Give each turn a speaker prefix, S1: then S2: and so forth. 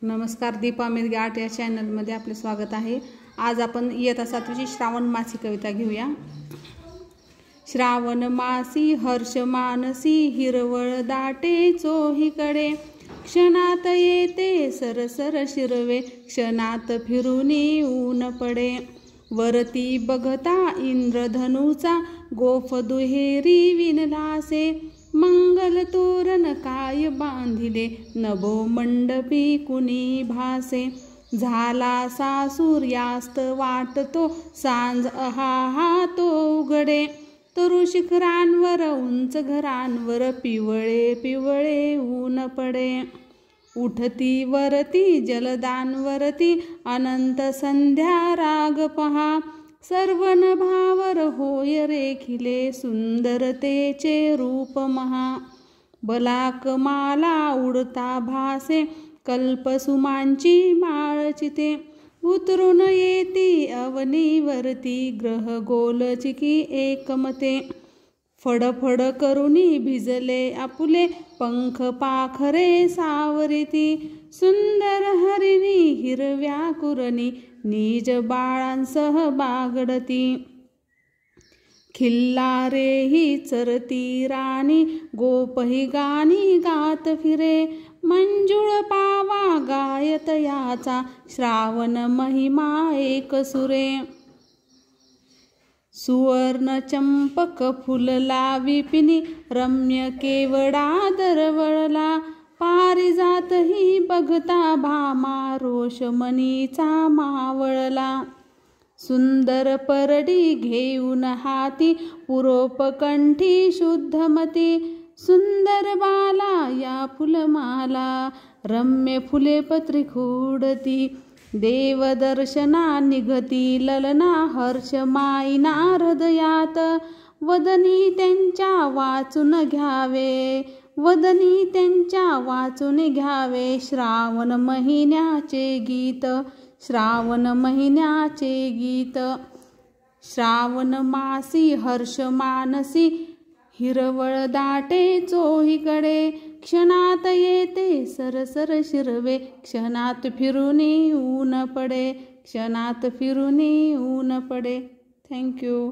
S1: नमस्कार, दीपा मिरगे आर्ट या चॅनलमध्ये आपले स्वागत आहे। आज आपण इयत्ता 7वीची श्रावण मासी कविता घेऊया। श्रावण मासी हर्ष मानसी हिरवळ दाटे चोहीकडे, क्षणात येते सरसर शिरवे, क्षणात फिरूनी ऊन पडे। वरती बघता इंद्रधनुचा गोफ दुहेरी विणलासे, मंगल तोरण काय बांधिले, नभो मंडपी कुणी भासे। झाला सा सूर्यास्त वाटतो, सांज अहा तो उघडे, तरु शिखरांवर उंच घरांवर पिवळे पिवळे ऊन पडे। उठती वरती जलदांवरती अनंत संध्या राग पहा, सर्व नभावर होय रेखिले, सुंदरतेचे रूप महा। बलाक माला उडता भासे, कल्पसुमांची माळ चिते, उतरून येती अवनीवरती ग्रह गोलचिकी एकमते। फडफड करुनी भिजले आपुले, पंख पाखरे सावरिती, सुंदर हरिणी हिरव्या कुरणी, निज बाळांसह बागडती। खिल्लारे ही चरती राणी, गोपही गाणी गात फिरे, मंजुळ पावा गायत याचा, श्रावण महिमा एक सुरे। सुवर्ण चंपक फुलला विपिनी, रम्य केवडा दरवळला, पारिजात ही बघता भामा, रोषमणीचा मावळला। सुंदर परडी घेऊन हाती, पुरोपकंठी शुद्धमती, सुंदर बाला या फुलमाला, रम्य फुले पत्री खुडती। देवदर्शना निघती ललना, हर्ष माईना हृदयात, वदनी त्यांच्या वाचून घ्यावे, वदनी त्यांच्या वाचून घ्यावे, श्रावण महिन्याचे गीत, श्रावण महिन्याचे गीत। श्रावण मासी हर्ष मानसी हिरवळ दाटे चोहीकडे, क्षणात येते सरसर शिरवे, क्षणात फिरूनी ऊन पडे, क्षणात फिरूनी ऊन पडे। थँक्यू।